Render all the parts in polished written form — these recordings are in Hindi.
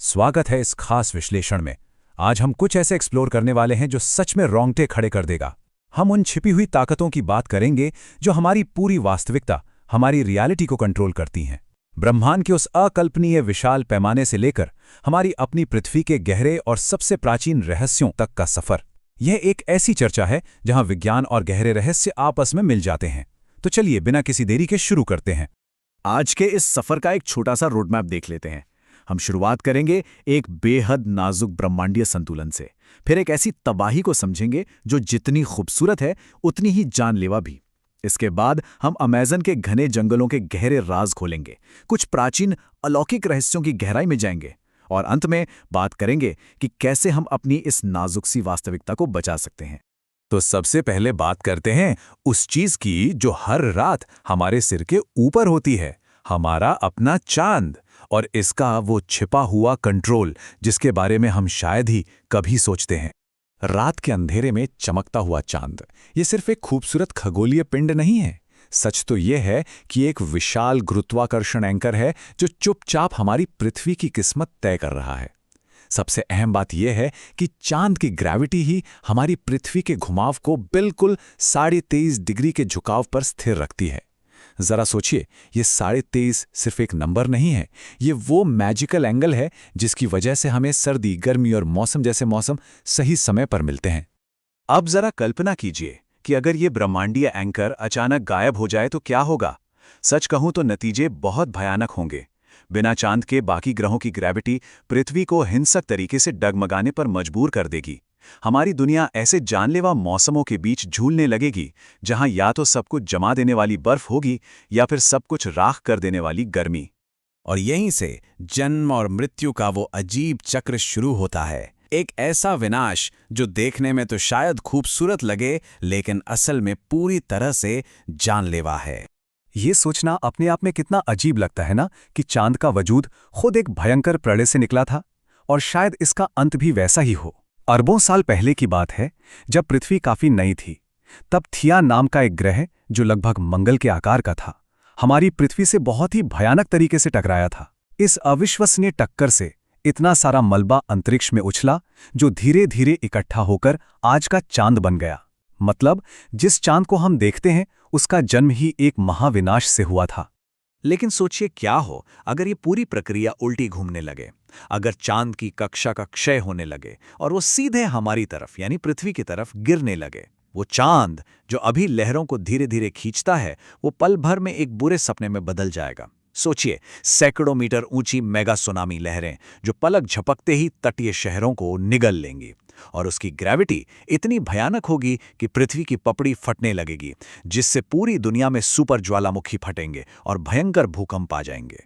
स्वागत है इस खास विश्लेषण में। आज हम कुछ ऐसे एक्सप्लोर करने वाले हैं जो सच में रोंगटे खड़े कर देगा। हम उन छिपी हुई ताकतों की बात करेंगे जो हमारी पूरी वास्तविकता, हमारी रियलिटी को कंट्रोल करती हैं। ब्रह्मांड के उस अकल्पनीय विशाल पैमाने से लेकर हमारी अपनी पृथ्वी के गहरे और सबसे प्राचीन रहस्यों तक का सफर। यह एक ऐसी चर्चा है जहां विज्ञान और गहरे रहस्य आपस में मिल जाते हैं। तो चलिए बिना किसी देरी के शुरू करते हैं। आज के इस सफर का एक छोटा सा रोडमैप देख लेते हैं। हम शुरुआत करेंगे एक बेहद नाजुक ब्रह्मांडीय संतुलन से, फिर एक ऐसी तबाही को समझेंगे जो जितनी खूबसूरत है उतनी ही जानलेवा भी। इसके बाद हम अमेज़न के घने जंगलों के गहरे राज खोलेंगे, कुछ प्राचीन अलौकिक रहस्यों की गहराई में जाएंगे और अंत में बात करेंगे कि कैसे हम अपनी इस नाजुक सी वास्तविकता को बचा सकते हैं। तो सबसे पहले बात करते हैं उस चीज की जो हर रात हमारे सिर के ऊपर होती है, हमारा अपना चांद, और इसका वो छिपा हुआ कंट्रोल जिसके बारे में हम शायद ही कभी सोचते हैं। रात के अंधेरे में चमकता हुआ चांद ये सिर्फ एक खूबसूरत खगोलीय पिंड नहीं है। सच तो ये है कि एक विशाल गुरुत्वाकर्षण एंकर है जो चुपचाप हमारी पृथ्वी की किस्मत तय कर रहा है। सबसे अहम बात यह है कि चांद की ग्रेविटी ही हमारी पृथ्वी के घुमाव को बिल्कुल 23.5 डिग्री के झुकाव पर स्थिर रखती है। जरा सोचिए, ये 23.5 सिर्फ एक नंबर नहीं है, ये वो मैजिकल एंगल है जिसकी वजह से हमें सर्दी, गर्मी और मौसम जैसे मौसम सही समय पर मिलते हैं। अब जरा कल्पना कीजिए कि अगर ये ब्रह्मांडीय एंकर अचानक गायब हो जाए तो क्या होगा। सच कहूं तो नतीजे बहुत भयानक होंगे। बिना चांद के बाकी ग्रहों की ग्रेविटी पृथ्वी को हिंसक तरीके से डगमगाने पर मजबूर कर देगी। हमारी दुनिया ऐसे जानलेवा मौसमों के बीच झूलने लगेगी जहां या तो सब कुछ जमा देने वाली बर्फ होगी या फिर सब कुछ राख कर देने वाली गर्मी। और यहीं से जन्म और मृत्यु का वो अजीब चक्र शुरू होता है। एक ऐसा विनाश जो देखने में तो शायद खूबसूरत लगे लेकिन असल में पूरी तरह से जानलेवा है। ये सोचना अपने आप में कितना अजीब लगता है ना कि चांद का वजूद खुद एक भयंकर प्रलय से निकला था, और शायद इसका अंत भी वैसा ही हो। अरबों साल पहले की बात है, जब पृथ्वी काफी नई थी। तब थिया नाम का एक ग्रह जो लगभग मंगल के आकार का था, हमारी पृथ्वी से बहुत ही भयानक तरीके से टकराया था। इस अविश्वसनीय टक्कर से इतना सारा मलबा अंतरिक्ष में उछला जो धीरे धीरे इकट्ठा होकर आज का चांद बन गया। मतलब जिस चांद को हम देखते हैं उसका जन्म ही एक महाविनाश से हुआ था। लेकिन सोचिए क्या हो अगर ये पूरी प्रक्रिया उल्टी घूमने लगे, अगर चांद की कक्षा का क्षय होने लगे और वो सीधे हमारी तरफ यानी पृथ्वी की तरफ गिरने लगे। वो चांद जो अभी लहरों को धीरे धीरे खींचता है वो पल भर में एक बुरे सपने में बदल जाएगा। सोचिए, सैकड़ों मीटर ऊंची मेगा सुनामी लहरें जो पलक झपकते ही तटीय शहरों को निगल लेंगी, और उसकी ग्रेविटी इतनी भयानक होगी कि पृथ्वी की पपड़ी फटने लगेगी, जिससे पूरी दुनिया में सुपर ज्वालामुखी फटेंगे और भयंकर भूकंप आ जाएंगे।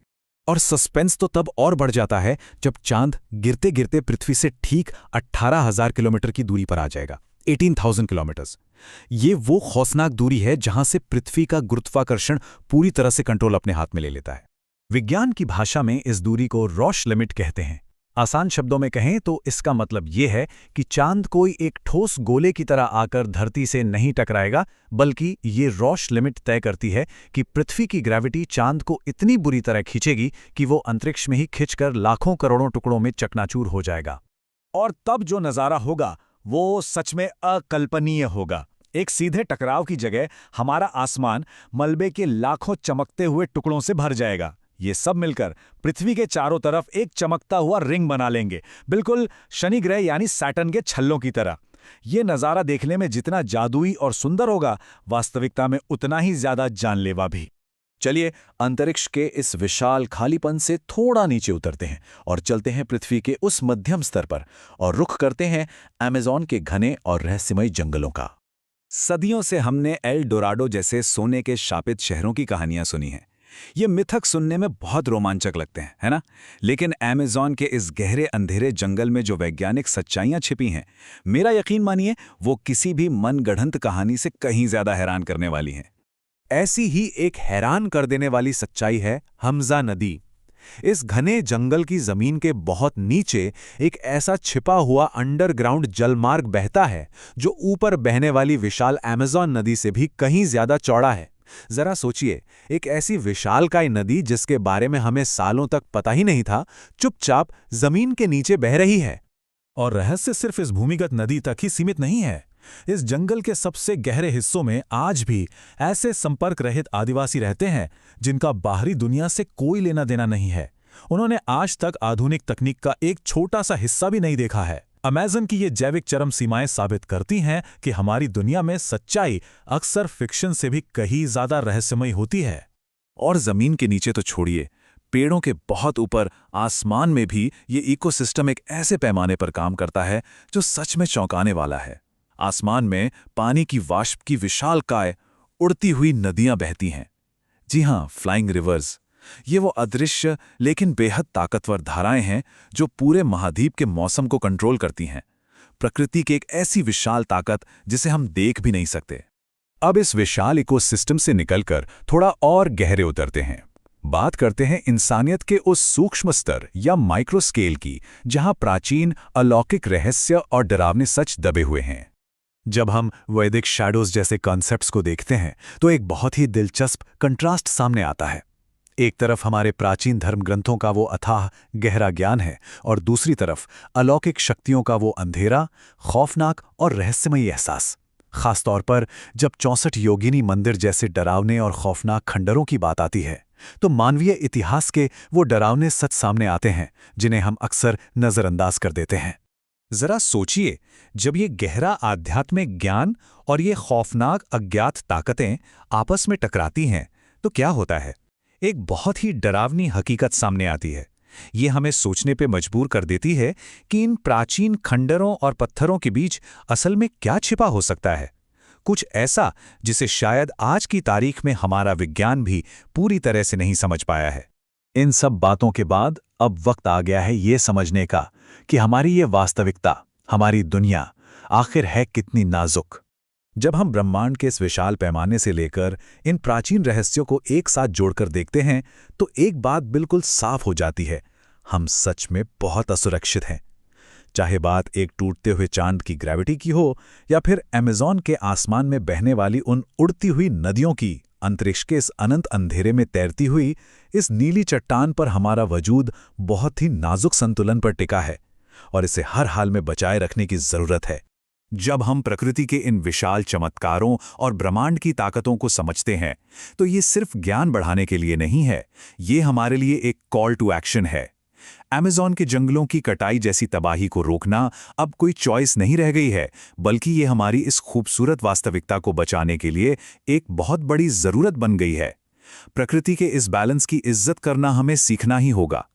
और सस्पेंस तो तब और बढ़ जाता है जब चांद गिरते गिरते पृथ्वी से ठीक 18,000 किलोमीटर की दूरी पर आ जाएगा। 18,000 किलोमीटर्स। ये वो खौफनाक दूरी है जहां से पृथ्वी का गुरुत्वाकर्षण पूरी तरह से कंट्रोल अपने हाथ में ले लेता है। विज्ञान की भाषा में इस दूरी को रॉश लिमिट कहते हैं। आसान शब्दों में कहें तो इसका मतलब ये है कि चांद कोई एक ठोस गोले की तरह आकर धरती से नहीं टकराएगा, बल्कि ये रॉश लिमिट तय करती है कि पृथ्वी की ग्रेविटी चांद को इतनी बुरी तरह खींचेगी कि वो अंतरिक्ष में ही खिंचकर लाखों करोड़ों टुकड़ों में चकनाचूर हो जाएगा। और तब जो नज़ारा होगा वो सच में अकल्पनीय होगा। एक सीधे टकराव की जगह हमारा आसमान मलबे के लाखों चमकते हुए टुकड़ों से भर जाएगा। ये सब मिलकर पृथ्वी के चारों तरफ एक चमकता हुआ रिंग बना लेंगे, बिल्कुल शनि ग्रह यानी सैटर्न के छल्लों की तरह। ये नज़ारा देखने में जितना जादुई और सुंदर होगा, वास्तविकता में उतना ही ज्यादा जानलेवा भी। चलिए अंतरिक्ष के इस विशाल खालीपन से थोड़ा नीचे उतरते हैं और चलते हैं पृथ्वी के उस मध्यम स्तर पर और रुख करते हैं अमेज़न के घने और रहस्यमय जंगलों का। सदियों से हमने एल डोराडो जैसे सोने के शापित शहरों की कहानियां सुनी हैं। ये मिथक सुनने में बहुत रोमांचक लगते हैं, है ना? लेकिन अमेज़न के इस गहरे अंधेरे जंगल में जो वैज्ञानिक सच्चाइयां छिपी हैं, मेरा यकीन मानिए वो किसी भी मनगढ़ंत कहानी से कहीं ज्यादा हैरान करने वाली हैं। ऐसी ही एक हैरान कर देने वाली सच्चाई है हमजा नदी। इस घने जंगल की जमीन के बहुत नीचे एक ऐसा छिपा हुआ अंडरग्राउंड जलमार्ग बहता है जो ऊपर बहने वाली विशाल अमेज़न नदी से भी कहीं ज्यादा चौड़ा है। जरा सोचिए, एक ऐसी विशालकाय नदी जिसके बारे में हमें सालों तक पता ही नहीं था, चुपचाप जमीन के नीचे बह रही है। और रहस्य सिर्फ इस भूमिगत नदी तक ही सीमित नहीं है। इस जंगल के सबसे गहरे हिस्सों में आज भी ऐसे संपर्क रहित आदिवासी रहते हैं जिनका बाहरी दुनिया से कोई लेना देना नहीं है। उन्होंने आज तक आधुनिक तकनीक का एक छोटा सा हिस्सा भी नहीं देखा है। अमेज़न की ये जैविक चरम सीमाएं साबित करती हैं कि हमारी दुनिया में सच्चाई अक्सर फिक्शन से भी कहीं ज्यादा रहस्यमयी होती है। और जमीन के नीचे तो छोड़िए, पेड़ों के बहुत ऊपर आसमान में भी ये इकोसिस्टम एक ऐसे पैमाने पर काम करता है जो सच में चौंकाने वाला है। आसमान में पानी की वाष्प की विशालकाय उड़ती हुई नदियां बहती हैं। जी हां, फ्लाइंग रिवर्स। ये वो अदृश्य लेकिन बेहद ताकतवर धाराएं हैं जो पूरे महाद्वीप के मौसम को कंट्रोल करती हैं। प्रकृति की एक ऐसी विशाल ताकत जिसे हम देख भी नहीं सकते। अब इस विशाल इकोसिस्टम से निकलकर थोड़ा और गहरे उतरते हैं। बात करते हैं इंसानियत के उस सूक्ष्म स्तर या माइक्रो स्केल की, जहां प्राचीन अलौकिक रहस्य और डरावने सच दबे हुए हैं। जब हम वैदिक शैडोज जैसे कॉन्सेप्ट्स को देखते हैं तो एक बहुत ही दिलचस्प कंट्रास्ट सामने आता है। एक तरफ हमारे प्राचीन धर्म ग्रंथों का वो अथाह गहरा ज्ञान है और दूसरी तरफ अलौकिक शक्तियों का वो अंधेरा, खौफनाक और रहस्यमयी एहसास। खासतौर पर जब 64 योगिनी मंदिर जैसे डरावने और खौफनाक खंडरों की बात आती है तो मानवीय इतिहास के वो डरावने सच सामने आते हैं जिन्हें हम अक्सर नज़रअंदाज कर देते हैं। जरा सोचिए, जब ये गहरा आध्यात्मिक ज्ञान और ये खौफनाक अज्ञात ताकतें आपस में टकराती हैं तो क्या होता है? एक बहुत ही डरावनी हकीकत सामने आती है। ये हमें सोचने पे मजबूर कर देती है कि इन प्राचीन खंडरों और पत्थरों के बीच असल में क्या छिपा हो सकता है। कुछ ऐसा जिसे शायद आज की तारीख में हमारा विज्ञान भी पूरी तरह से नहीं समझ पाया है। इन सब बातों के बाद अब वक्त आ गया है ये समझने का कि हमारी ये वास्तविकता, हमारी दुनिया आखिर है कितनी नाजुक। जब हम ब्रह्मांड के इस विशाल पैमाने से लेकर इन प्राचीन रहस्यों को एक साथ जोड़कर देखते हैं तो एक बात बिल्कुल साफ हो जाती है, हम सच में बहुत असुरक्षित हैं। चाहे बात एक टूटते हुए चांद की ग्रेविटी की हो या फिर अमेज़न के आसमान में बहने वाली उन उड़ती हुई नदियों की, अंतरिक्ष के इस अनंत अंधेरे में तैरती हुई इस नीली चट्टान पर हमारा वजूद बहुत ही नाजुक संतुलन पर टिका है और इसे हर हाल में बचाए रखने की जरूरत है। जब हम प्रकृति के इन विशाल चमत्कारों और ब्रह्मांड की ताकतों को समझते हैं तो ये सिर्फ ज्ञान बढ़ाने के लिए नहीं है, ये हमारे लिए एक कॉल टू एक्शन है। अमेज़न के जंगलों की कटाई जैसी तबाही को रोकना अब कोई चॉइस नहीं रह गई है, बल्कि ये हमारी इस खूबसूरत वास्तविकता को बचाने के लिए एक बहुत बड़ी ज़रूरत बन गई है। प्रकृति के इस बैलेंस की इज्जत करना हमें सीखना ही होगा।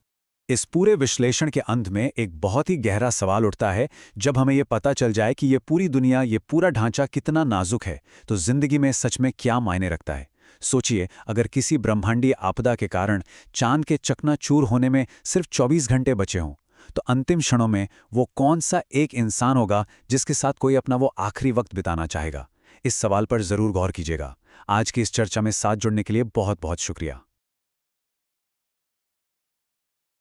इस पूरे विश्लेषण के अंत में एक बहुत ही गहरा सवाल उठता है। जब हमें ये पता चल जाए कि ये पूरी दुनिया, ये पूरा ढांचा कितना नाजुक है, तो जिंदगी में सच में क्या मायने रखता है? सोचिए, अगर किसी ब्रह्मांडीय आपदा के कारण चांद के चकनाचूर होने में सिर्फ 24 घंटे बचे हों, तो अंतिम क्षणों में वो कौन सा एक इंसान होगा जिसके साथ कोई अपना वो आखिरी वक्त बिताना चाहेगा? इस सवाल पर जरूर गौर कीजिएगा। आज की इस चर्चा में साथ जुड़ने के लिए बहुत बहुत शुक्रिया।